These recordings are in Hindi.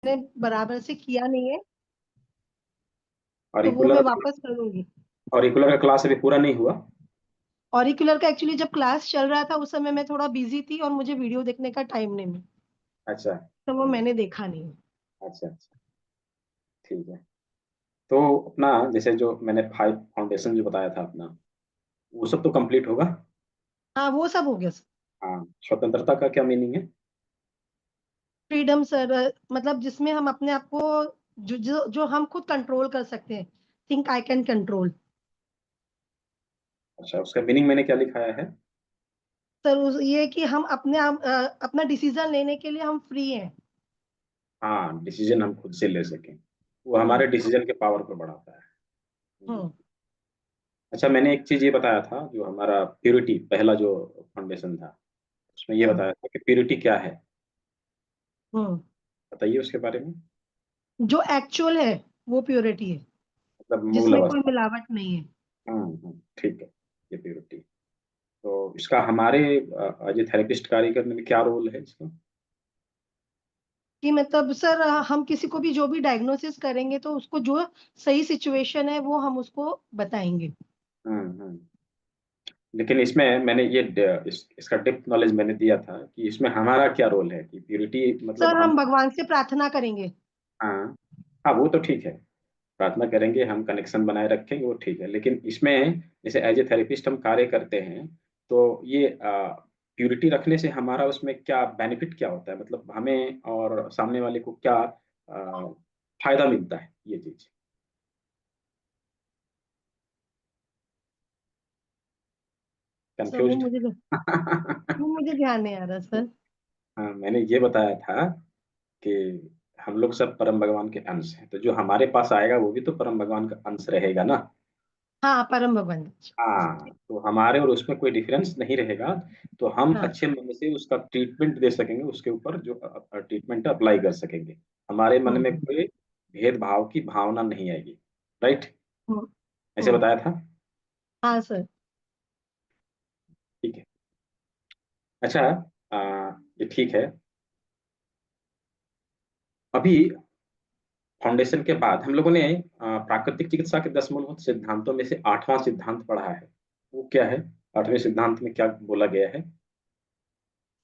मैंने बराबर से किया नहीं है, तो वो मैं ऑरिकुलर वापस करूंगी। ऑरिकुलर का क्लास अभी पूरा नहीं हुआ? ऑरिकुलर का एक्चुअली जब क्लास चल रहा था उस समय मैं थोड़ा बिजी थी और मुझे वीडियो देखने का टाइम नहीं मिला, अच्छा। तो वो मैंने देखा नहीं। अच्छा अच्छा, ठीक है। तो अपना जैसे जो मैंने 5 फाउंडेशन जो बताया था अपना, वो सब तो कंप्लीट होगा? हाँ वो सब हो गया सर। हाँ, स्वतंत्रता का क्या मीनिंग है? फ्रीडम सर, मतलब जिसमें हम अपने आप को जो हम खुद कंट्रोल कर सकते हैं। Think I can control. अच्छा, उसका मीनिंग मैंने क्या लिखाया है? सर ये कि हम अपने आप अपना डिसीजन लेने के लिए हम फ्री हैं। हाँ, डिसीजन हम खुद से ले सकें, वो हम्म। हमारे डिसीजन के पावर को बढ़ाता है। हम्म। हम्म। अच्छा, मैंने एक चीज ये बताया था, जो हमारा प्योरिटी पहला जो फाउंडेशन था, उसमें ये हम्म। बताया था कि प्योरिटी क्या है। हम्म। बताइए उसके बारे में। जो एक्चुअल है वो प्योरिटी है, मतलब मूल जिसमें कोई अवस्था। मिलावट नहीं है। ठीक है, ये प्योरिटी। तो इसका हमारे एज ए थेरेपिस्ट कार्य करने में क्या रोल है इसका? कि मतलब सर हम किसी को भी जो भी डायग्नोसिस करेंगे तो उसको जो सही सिचुएशन है वो हम उसको बताएंगे। हम्म। लेकिन इसमें मैंने इसका डेप्थ नॉलेज मैंने दिया था कि इसमें हमारा क्या रोल है, कि प्योरिटी मतलब सर हम। हम भगवान से प्रार्थना करेंगे। हाँ। हाँ, वो तो ठीक है, प्रार्थना करेंगे, हम कनेक्शन बनाए रखेंगे, वो ठीक है। लेकिन इसमें जैसे एज ए थेरेपिस्ट हम कार्य करते हैं, तो ये प्यूरिटी रखने से हमारा उसमें क्या बेनिफिट क्या होता है, मतलब हमें और सामने वाले को क्या फायदा मिलता है, ये चीज सर वो कंफ्यूज? मुझे वो मुझे ध्यान नहीं आ रहा सर। हाँ, मैंने ये बताया था कि हम लोग सब परम भगवान के अंश हैं, तो जो हमारे पास आएगा वो भी तो परम भगवान का अंश रहेगा ना। हाँ परम भगवान। हाँ, तो हमारे और उसमें कोई डिफरेंस नहीं रहेगा। तो हम हाँ। अच्छे मन से उसका ट्रीटमेंट दे सकेंगे, उसके ऊपर जो ट्रीटमेंट अप्लाई कर सकेंगे। हमारे मन में हम्म। कोई भेदभाव की भावना नहीं आएगी। राइट? हम्म। ऐसे हम्म। बताया था? हाँ सर। ठीक है। अच्छा, ये ठीक है। अभी फाउंडेशन के बाद हम लोगों ने प्राकृतिक चिकित्सा के 10 मूलभूत सिद्धांतों में से 8वां सिद्धांत पढ़ा है। वो क्या है? 8वें सिद्धांत में क्या बोला गया है?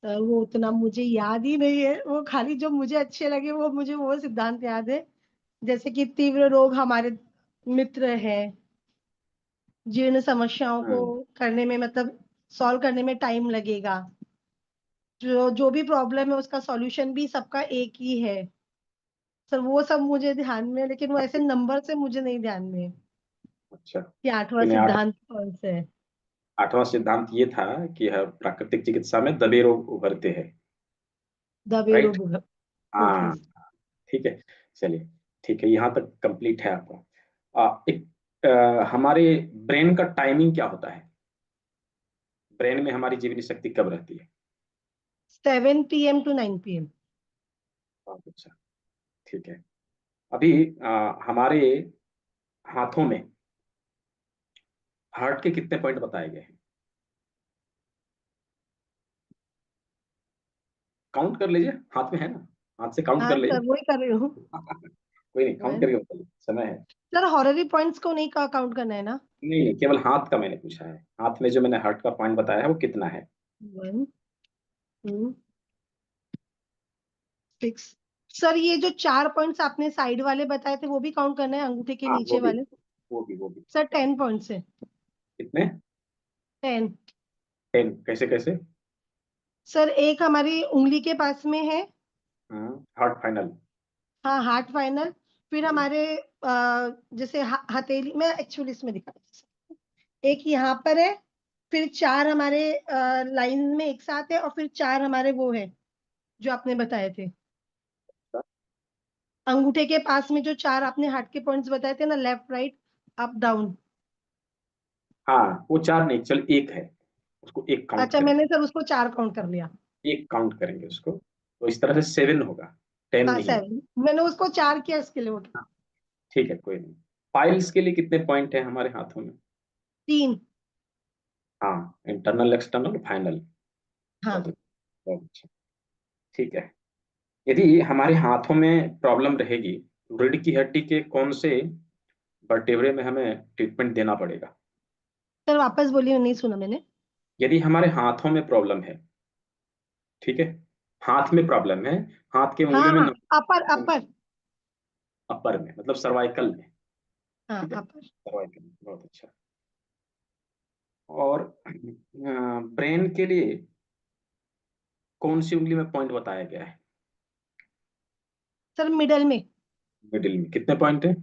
सर वो उतना मुझे याद ही नहीं है, वो खाली जो मुझे अच्छे लगे वो मुझे वो सिद्धांत याद है। जैसे कि तीव्र रोग हमारे मित्र है, जीर्ण समस्याओं को हम्म। करने में मतलब सॉल्व करने में टाइम लगेगा, जो जो भी प्रॉब्लम है उसका सॉल्यूशन भी सबका एक ही है। सर वो सब मुझे ध्यान में है, लेकिन वो ऐसे नंबर से मुझे नहीं ध्यान में है अच्छा, कि आठवां मैंने सिद्धांत कौन सा है। 8वां सिद्धांत ये था कि प्राकृतिक चिकित्सा में दबे रोग उभरते हैं। दबे राइट? रोग। ओके। हाँ, ठीक है। चलिए, ठीक है, यहाँ तक कंप्लीट है आपका। एक हमारे ब्रेन का टाइमिंग क्या होता है? ब्रेन में हमारी जीवनी शक्ति कब रहती है? 7 PM to 9 PM। बहुत अच्छा, ठीक है। अभी हमारे हाथों में हार्ट के कितने पॉइंट बताए गए हैं? काउंट कर लीजिए, हाथ में है ना, हाथ से काउंट कर हाँ लीजिए। सर वही कर रही हूँ। कोई नहीं, काउंट वन। करके बताइए, समय है। सर हॉररी पॉइंट्स को नहीं काउंट करना है ना। नहीं नहीं, केवल हाथ का मैंने पूछा है, हाथ में जो मैंने हार्ट का पॉइंट बताया है वो कितना है? 1 2 6। सर ये जो 4 पॉइंट्स आपने साइड वाले बताए थे वो भी काउंट करना है, अंगूठे के हाँ, वो नीचे भी, वाले। वो भी। सर 10 पॉइंट्स है। कितने? 10। 10? कैसे कैसे? सर एक हमारी उंगली के पास में है। Heart final. हाँ हार्ट फाइनल। फिर हमारे जैसे हथेली में एक्चुअली इसमें दिखा, एक यहाँ पर है। फिर 4 हमारे लाइन में एक साथ है, और फिर 4 हमारे वो है जो आपने बताए थे अंगूठे के पास में, जो 4 आपने हार्ट के पॉइंट्स बताए थे ना, लेफ्ट राइट अप डाउन। हाँ, वो 4 नहीं, चल एक है, उसको एक काउंट अच्छा करेंगे। मैंने सर उसको 4 काउंट कर लिया। एक काउंट करेंगे उसको, तो इस तरह से 7 होगा, 10 हाँ नहीं होगा। 7, मैंने उसको 4 किया इसके लिए उठा। हाँ, ठीक है, कोई नहीं। फाइल्स के लिए कितने पॉइंट है हमारे हाथों में? 3। हाँ, इंटरनल, एक्सटर्नल, फाइनल। बहुत हाँ। अच्छा, बहुत अच्छा। ठीक है। यदि हमारे हाथों में प्रॉब्लम रहेगी, रीढ़ की हड्डी के कौन से वर्टेब्रे में हमें ट्रीटमेंट देना पड़ेगा? सर वापस बोलिए, नहीं सुना मैंने। यदि हमारे हाथों में प्रॉब्लम है, ठीक है, हाथ में प्रॉब्लम है, हाथ के हाँ उंगलियों में हाँ, अपर अपर। अपर में मतलब सर्वाइकल में, हाँ ठीक है, अपर। सर्वाइकल में, बहुत अच्छा। और ब्रेन के लिए कौन सी उंगली में पॉइंट बताया गया है? सर मिडल में। मिडिल में कितने पॉइंट है?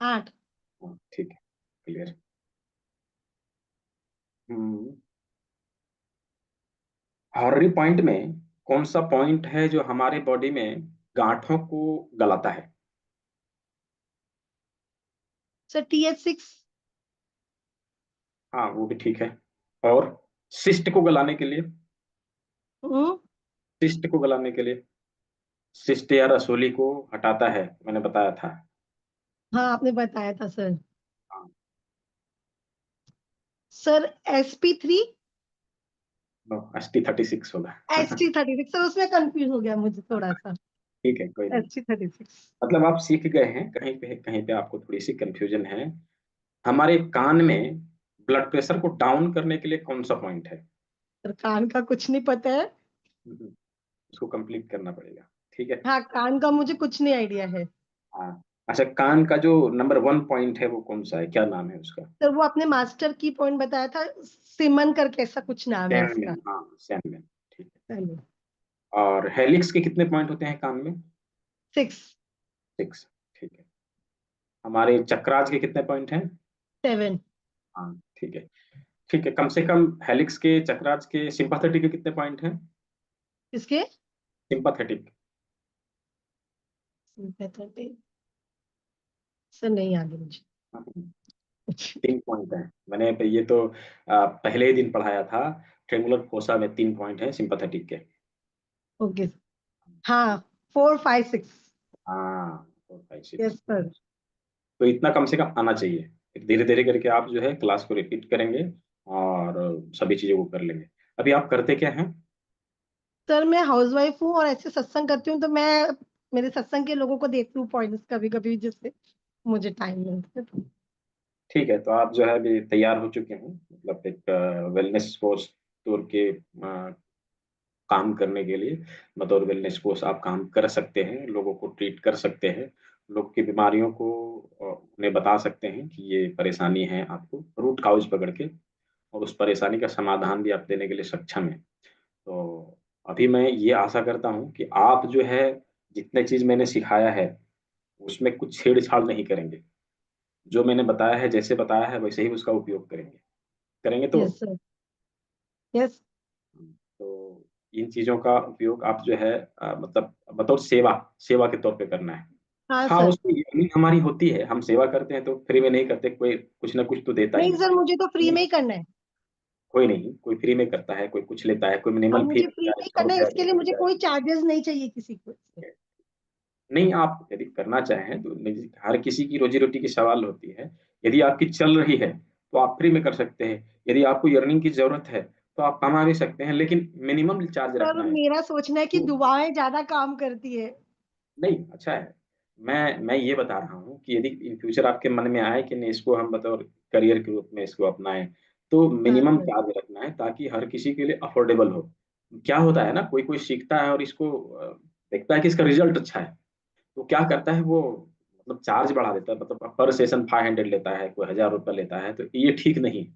8। हाँ, ठीक है, क्लियर। हम्म हॉर्री पॉइंट में कौन सा पॉइंट है जो हमारे बॉडी में गांठों को गलाता है? Sir TH6। हाँ, वो भी ठीक है। और सिस्ट को गलाने के लिए, हम्म। सिस्ट को गलाने के लिए, सिस्ट या रसोली को हटाता है, मैंने बताया था। हाँ आपने बताया था सर। हाँ, सर SP3। नो, ST36 होगा। ST36, सर उसमें कंफ्यूज हो गया मुझे थोड़ा सा। ठीक है, कोई नहीं। ST36। मतलब आप सीख गए हैं, कहीं पे आपको थोड़ी सी कंफ्यूजन है। हमारे कान में ब्लड प्रेशर को डाउन करने के लिए कौन सा पॉइंट है? सर कान का कुछ नहीं पता है। हम्म, उसको कंप्लीट करना पड़ेगा, ठीक है। हाँ कान का मुझे कुछ नहीं आइडिया है। हाँ, अच्छा, कान का जो नंबर 1 पॉइंट है वो कौन सा है, क्या नाम है उसका? सर वो आपने मास्टर की पॉइंट बताया था, सिमन करके ऐसा कुछ नाम है सैनमेन, उसका। हाँ, सैनमेन, ठीक है। चलो। और हेलिक्स के कितने पॉइंट होते हैं कान में? 6। 6, ठीक है। हमारे चक्राज के कितने पॉइंट हैं? 7। हाँ, ठीक है। ठीक है, कम से कम हेलिक्स के, चक्राज के, सिंपैथेटिक के कितने पॉइंट हैं? किसके? सिंपैथेटिक। सर नहीं आगे मुझे। 3 पॉइंट है, मैंने ये तो पहले ही दिन पढ़ाया था। ट्रेमुलर फोसा में 3 पॉइंट है सिंपैथेटिक के। ओके। हाँ 4 5 6। हाँ, 4 5 6। Yes sir. तो इतना कम से कम आना चाहिए। फिर धीरे धीरे करके आप जो है क्लास को रिपीट करेंगे और सभी चीजों को कर लेंगे। अभी आप करते क्या हैं? सर मैं हाउसवाइफ हूँ और ऐसे सत्संग करती हूँ, तो मैं मेरे सत्संग के लोगों को देती हूँ पॉइंट्स कभी कभी, जिससे मुझे टाइम मिलता है तो। ठीक है, तो आप जो है अभी तैयार हो चुके हैं, मतलब एक वेलनेस कोर्स टूर के काम करने के लिए। बतौर वेलनेस कोच आप काम कर सकते हैं, लोगों को ट्रीट कर सकते हैं, लोग की बीमारियों को उन्हें बता सकते हैं कि ये परेशानी है, आपको रूट काउज पकड़ के, और उस परेशानी का समाधान भी आप देने के लिए सक्षम हैं। तो अभी मैं ये आशा करता हूँ कि आप जो है जितने चीज मैंने सिखाया है उसमें कुछ छेड़छाड़ नहीं करेंगे। जो मैंने बताया है, जैसे बताया है वैसे ही उसका उपयोग करेंगे। करेंगे तो यस सर। यस। तो इन चीजों का उपयोग आप जो है मतलब बतौर सेवा, सेवा के तौर पे करना है। हाँ हाँ, सर। उसमें अर्निंग हमारी होती है, हम सेवा करते हैं तो फ्री में नहीं करते, कोई कुछ ना कुछ तो देता ही नहीं है। सर, मुझे तो फ्री में ही करना है। कोई नहीं, कोई फ्री में करता है, कोई कुछ लेता है, कोई और मिनिमल फी मुझे फ्री लेता में है, ही 100 करना है, रुपया, इसके लिए 200 मुझे रुपया। कोई चार्जेस नहीं चाहिए किसी को इससे। नहीं, आप यदि करना चाहें तो हर किसी की रोजी रोटी की सवाल होती है। यदि आपकी चल रही है तो आप फ्री में कर सकते हैं। यदि आपको अर्निंग की जरूरत है तो आप कमा भी सकते हैं, लेकिन मिनिमम चार्ज सर रखना है। मेरा सोचना है कि तो दुआएं ज्यादा काम करती है। नहीं, अच्छा है। मैं ये बता रहा हूँ कि यदि इन फ्यूचर आपके मन में आए कि नहीं, इसको हम बतौर करियर के रूप में इसको अपनाएं, तो हाँ मिनिमम सर। चार्ज रखना है ताकि हर किसी के लिए अफोर्डेबल हो। क्या होता है ना, कोई कोई सीखता है और इसको देखता है कि इसका रिजल्ट अच्छा है, तो क्या करता है वो, मतलब चार्ज बढ़ा देता है, मतलब पर सेशन 500 लेता है, कोई 1000 रुपया लेता है, तो ये ठीक नहीं।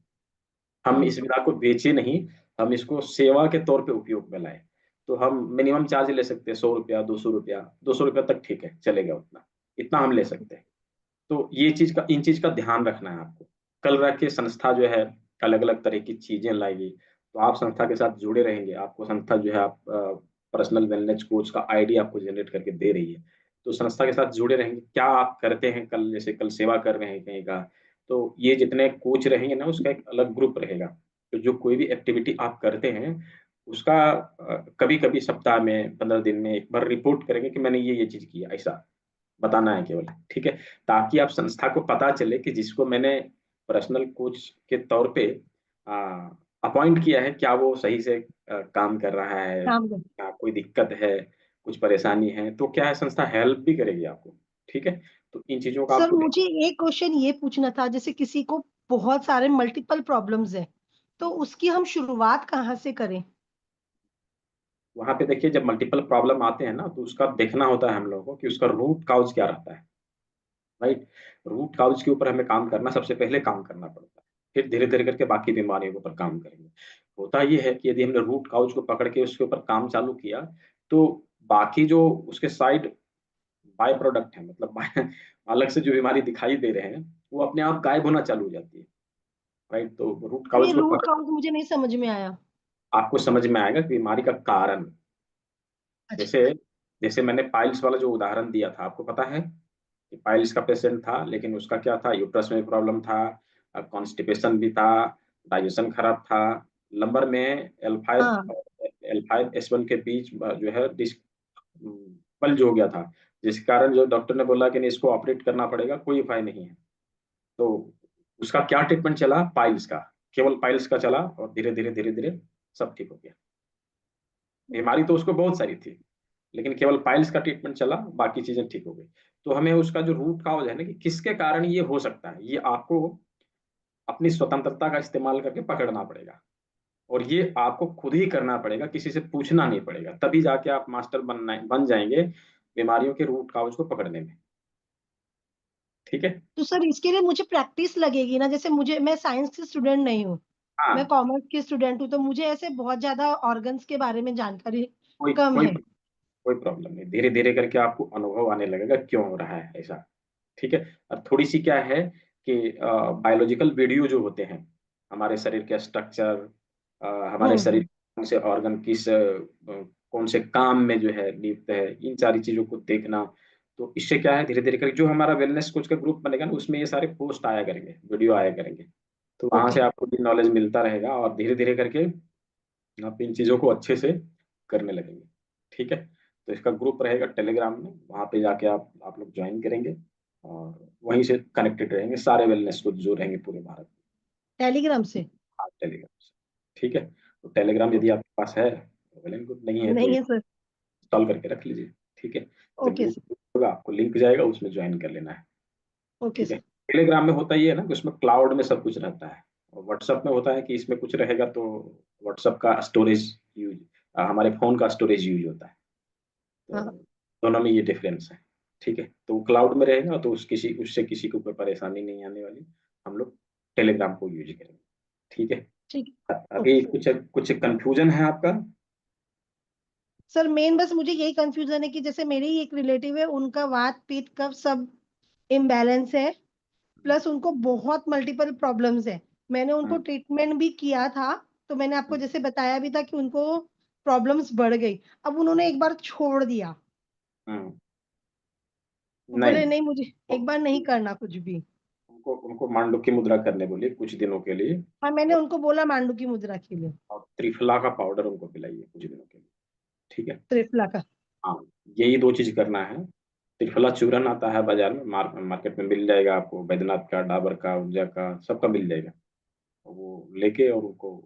हम हम्म। इस विधा को बेचे नहीं, हम इसको सेवा के तौर पे उपयोग में लाए। तो हम मिनिमम चार्ज ले सकते हैं 100 रुपया, 200 रुपया, 200 रुपया तक ठीक है, चलेगा उतना, इतना हम ले सकते हैं। तो ये चीज का, इन चीज का ध्यान रखना है आपको। कल रख के संस्था जो है अलग अलग तरह की चीजें लाएगी, तो आप संस्था के साथ जुड़े रहेंगे, आपको संस्था जो है आप पर्सनल वेलनेस कोच का आईडी आपको जनरेट करके दे रही है, तो संस्था के साथ जुड़े रहेंगे। क्या आप करते हैं, कल जैसे कल सेवा कर रहे हैं कहीं का, तो ये जितने कोच रहेंगे ना उसका एक अलग ग्रुप रहेगा। तो जो कोई भी एक्टिविटी आप करते हैं उसका कभी कभी सप्ताह में, 15 दिन में एक बार रिपोर्ट करेंगे कि मैंने ये चीज किया, ऐसा बताना है केवल, ठीक है। ताकि आप संस्था को पता चले कि जिसको मैंने पर्सनल कोच के तौर पे अपॉइंट किया है, क्या वो सही से काम कर रहा है, काम कर। क्या कोई दिक्कत है। कुछ परेशानी है, तो क्या है, संस्था हेल्प भी करेगी आपको। ठीक है, तो इन चीजों का सर आपको मुझे एक क्वेश्चन ये पूछना था, जैसे किसी को बहुत सारे मल्टीपल प्रॉब्लम्स है, तो उसकी हम शुरुआत कहाँ से करें? वहां पे देखिए, जब मल्टीपल प्रॉब्लम आते हैं ना, तो उसका देखना होता है हम लोगों को कि उसका रूट काउज क्या रहता है। राइट, रूट काउज के ऊपर हमें काम करना, सबसे पहले काम करना पड़ता है, फिर धीरे धीरे करके बाकी बीमारियों के ऊपर काम करेंगे। होता ये है कि यदि हमने रूट काउज को पकड़ के उसके ऊपर काम चालू किया, तो बाकी जो उसके साइड बाय प्रोडक्ट है, मतलब अलग से जो बीमारी दिखाई दे रहे हैं, वो अपने आप गायब होना चालू हो जाती है। राइट, तो रूट तो ये काउज को रूट पकड़, कॉज मुझे नहीं समझ में आया। आपको समझ में आएगा कि बीमारी का कारण। अच्छा। जैसे जैसे मैंने पाइल्स वाला जो उदाहरण दिया था, आपको पता है कि पाइल्स का पेशेंट था, लेकिन उसका क्या था, यूट्रस में प्रॉब्लम था, कॉन्स्टिपेशन भी था, डाइजेशन खराब था, लंबर में हाँ। L5 S1 के बीच जो है डिस्क बल्ज हो गया था, जिस कारण जो डॉक्टर ने बोला कि नहीं, इसको ऑपरेट करना पड़ेगा, कोई उपाय नहीं है। तो उसका क्या ट्रीटमेंट चला, पाइल्स का, केवल पाइल्स का चला, और धीरे धीरे धीरे धीरे सब ठीक हो गया। बीमारी तो उसको बहुत सारी थी, लेकिन केवल पाइल्स का ट्रीटमेंट चला, बाकी चीजें ठीक हो गई। तो हमें उसका जो रूट काउज है ना, कि किसके कारण ये हो सकता है, ये आपको अपनी स्वतंत्रता का इस्तेमाल करके पकड़ना पड़ेगा। और ये आपको खुद ही करना पड़ेगा, किसी से पूछना नहीं पड़ेगा, तभी जाके आप मास्टर बन जाएंगे बीमारियों के रूट काउज को पकड़ने में। ठीक है। तो सर इसके लिए मुझे प्रैक्टिस लगेगी ना, जैसे मुझे, मैं साइंस की स्टूडेंट नहीं हूँ, मैं हाँ, कॉमर्स की स्टूडेंट हूँ, तो मुझे ऐसे बहुत ज्यादा ऑर्गन्स के बारे में जानकारी कोई कम कोई है। कोई प्रॉब्लम नहीं, धीरे धीरे करके आपको अनुभव आने लगेगा क्यों हो रहा है ऐसा। ठीक है। और थोड़ी सी क्या है कि बायोलॉजिकल वीडियो जो होते हैं, हमारे शरीर के स्ट्रक्चर, हमारे शरीर हम्म। के कौन से ऑर्गन किस कौन से काम में जो है नियुक्त है, इन सारी चीजों को देखना। तो इससे क्या है, धीरे धीरे करके जो हमारा वेलनेस कोच का ग्रुप बनेगा ना, उसमें ये सारे पोस्ट आया करेंगे, वीडियो आया करेंगे। तो वहां ओके। से आपको भी नॉलेज मिलता रहेगा, और धीरे धीरे करके आप इन चीजों को अच्छे से करने लगेंगे। ठीक है। तो इसका ग्रुप रहेगा टेलीग्राम में, वहां पे जाके आप लोग ज्वाइन करेंगे, और वहीं से कनेक्टेड रहेंगे सारे वेलनेस कोच जो रहेंगे पूरे भारत में। टेलीग्राम से? हाँ, टेलीग्राम से। ठीक है। तो टेलीग्राम यदि ओके। आपके पास है, वेल एंड गुड, नहीं है तो नहीं है सर। इंस्टॉल करके रख लीजिए। ठीक है। जब ओके ग्रुप सर। होगा, आपको लिंक जाएगा, उसमें ज्वाइन कर लेना है। ओके ठीक है। सर। टेलीग्राम में होता ये है ना कि उसमें क्लाउड में सब कुछ रहता है, और व्हाट्सएप में होता है कि इसमें कुछ रहेगा तो व्हाट्सएप का स्टोरेज यूज, हमारे फोन का स्टोरेज यूज होता है। तो हाँ। दोनों में ये डिफरेंस है। ठीक है, तो क्लाउड में रहेगा तो उससे किसी को कोई परेशानी नहीं आने वाली। हम लोग टेलीग्राम को यूज करेंगे। ठीक है। ठीक है। अभी ओके। कुछ कुछ कंफ्यूजन है आपका? सर मेन बस मुझे यही कंफ्यूजन है कि जैसे मेरे ही एक रिलेटिव है, उनका वात पित्त कफ सब इम्बैलेंस है, प्लस उनको बहुत मल्टीपल प्रॉब्लम्स है। मैंने उनको हम्म, ट्रीटमेंट भी किया था, तो मैंने आपको हम्म, जैसे बताया भी था कि उनको प्रॉब्लम्स बढ़ गई। अब उन्होंने एक बार छोड़ दिया, हम्म। वो नहीं, बोले नहीं मुझे एक बार नहीं करना कुछ भी। उनको उनको मांडू की मुद्रा करने बोलिए कुछ दिनों के लिए। हाँ, मैंने उनको बोला मांडू की मुद्रा के लिए। और त्रिफला का पाउडर उनको पिलाइए कुछ दिनों के लिए। ठीक है। त्रिफला का? हाँ, यही दो चीज करना है। त्रिफला चूरन आता है बाजार में, मार्केट में मिल जाएगा आपको, बैद्यनाथ का, डाबर का, ऊर्जा का, सबका मिल जाएगा। वो लेके और उनको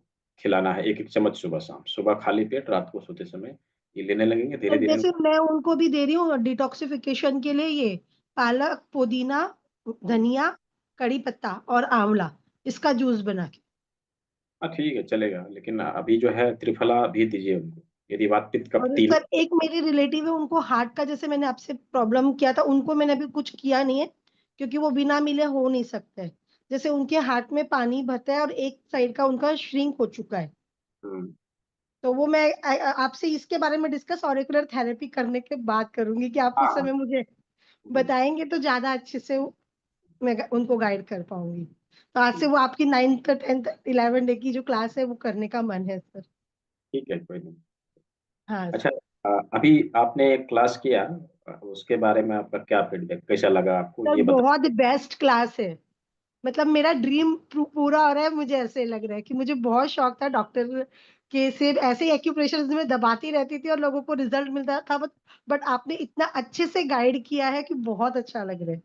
खिलाना है, एक एक चम्मच सुबह शाम, सुबह खाली पेट, रात को सोते समय ये लेने लगेंगे, धीरे सर धीरे। जैसे मैं उनको भी दे रही हूँ डिटॉक्सिफिकेशन के लिए, ये पालक, पुदीना, धनिया, कड़ी पत्ता और आंवला, इसका जूस बना के। हाँ ठीक है, चलेगा, लेकिन अभी जो है त्रिफला भी दीजिए उनको, यदि बात पित्त कफ और तीन। सर एक मेरी रिलेटिव है, उनको हार्ट का, जैसे मैंने आपसे प्रॉब्लम किया था, उनको मैंने अभी कुछ किया नहीं है, क्योंकि वो बिना मिले हो नहीं सकता है। जैसे उनके हार्ट में पानी भरता है और एक साइड का उनका श्रिंक हो चुका है। हम्म, तो वो मैं आपसे इसके बारे में डिस्कस ऑरिकुलर थेरेपी करने के बाद करूंगी, कि आप उस हाँ, समय मुझे हम्म, बताएंगे तो ज्यादा अच्छे से मैं उनको गाइड कर पाऊंगी। तो आज से ठीक। वो आपकी 9th 10th 11 डे की जो क्लास है वो करने का मन है सर। ठीक है, कोई नहीं। हाँ अच्छा, सर। अभी आपने क्लास किया, उसके बारे में आपका क्या फीडबैक, कैसा लगा आपको, सर ये बता। बहुत बेस्ट क्लास है, मतलब मेरा ड्रीम पूरा हो रहा है। मुझे ऐसे लग रहा है कि मुझे बहुत शौक था डॉक्टर के, सिर्फ ऐसे ही एक्यूप्रेशर में दबाती रहती थी और लोगों को रिजल्ट मिलता था, बट आपने इतना अच्छे से गाइड किया है कि बहुत अच्छा लग रहा है।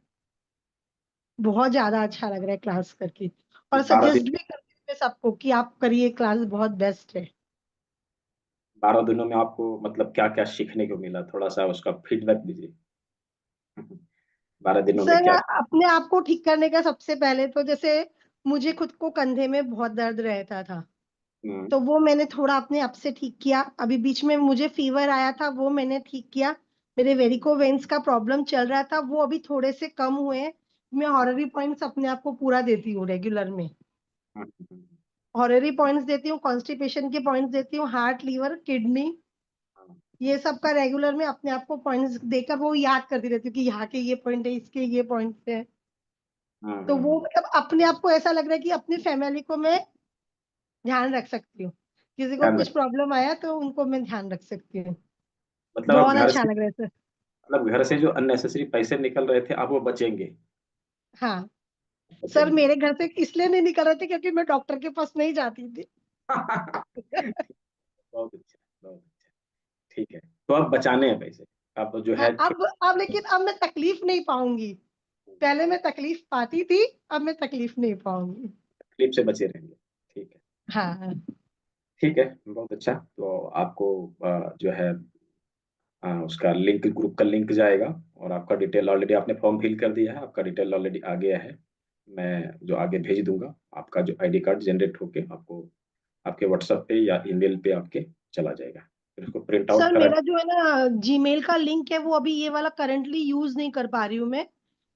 बहुत ज्यादा अच्छा लग रहा है क्लास करके, और बार अभी सजेस्ट भी करती हूँ मैं सबको कि आप करिए, क्लास बहुत बेस्ट है। 12 दिनों में आपको मतलब क्या-क्या सीखने को मिला? थोड़ा-सा उसका फीडबैक दीजिए। 12 दिनों में सर, क्या अपने आप को ठीक करने का सबसे पहले तो जैसे मुझे खुद को कंधे में बहुत दर्द रहता था, हुँ, तो वो मैंने थोड़ा अपने आप से ठीक किया। अभी बीच में मुझे फीवर आया था, वो मैंने ठीक किया। मेरे वेरिको वेन्स का प्रॉब्लम चल रहा था, वो अभी थोड़े से कम हुए हैं। मैं हॉररी पॉइंट्स अपने आप को पूरा देती हूँ रेगुलर में। हुँ, हुँ, हॉररी पॉइंट्स देती हूँ, कॉन्स्टिपेशन के पॉइंट्स देती हूँ, हार्ट, लीवर, किडनी, हाँ, ये सब का रेगुलर में अपने आप को पॉइंट्स देकर वो याद करती रहती हूँ कि यहाँ के ये पॉइंट है, इसके ये पॉइंट्स है। हुँ, तो हुँ, वो हुँ। मतलब अपने आप को ऐसा लग रहा है कि अपनी फैमिली को मैं ध्यान रख सकती हूँ। किसी को ध्यान कुछ रख प्रॉब्लम आया तो उनको मैं ध्यान रख सकती हूँ। मतलब अब बहुत घर अच्छा से लग रहा है सर। मतलब घर से जो अननेसेसरी पैसे निकल रहे थे, अब वो बचेंगे हाँ, सर बचेंगे। मेरे घर से इसलिए नहीं निकल रहे थे क्योंकि मैं डॉक्टर के पास नहीं जाती थी। बहुत अच्छा, बहुत अच्छा। ठीक है, तो अब बचाने हैं पैसे। अब जो हाँ, है छो अब लेकिन अब मैं तकलीफ नहीं पाऊँगी। पहले मैं तकलीफ पाती थी, अब मैं तकलीफ नहीं पाऊँगी। तकलीफ से बचे रहेंगे। ठीक है, हाँ, ठीक है, बहुत अच्छा। तो आपको जो है उसका लिंक ग्रुप का लिंक जाएगा और आपका डिटेल ऑलरेडी आपने फॉर्म फिल कर दिया है, आपका डिटेल ऑलरेडी आ गया है। मैं जो आगे भेज दूँगा, आपका जो आईडी कार्ड जनरेट होके आपको आपके व्हाट्सएप पे या ईमेल पे आपके चला जाएगा। फिर उसको प्रिंट आउट सर करा मेरा जो है ना जीमेल का लिंक है वो अभी ये वाला करंटली यूज़ नहीं कर पा रही हूँ मैं।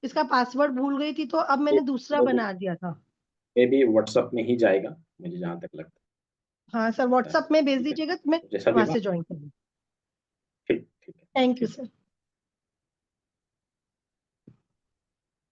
इसका पासवर्ड भूल गई थी तो अब ये मैंने दूसरा मे बी बना दिया था। मे बी व्हाट्सएप में ही जाएगा, मुझे जहाँ तक लगता हाँ, सर है। व्हाट्सएप में भेज ठीक है, दीजिएगा तो मैं जैसा भी वहाँ होगा से जॉइन कर लूँ। ठीक, ठीक है, थैंक यू ठीक। सर।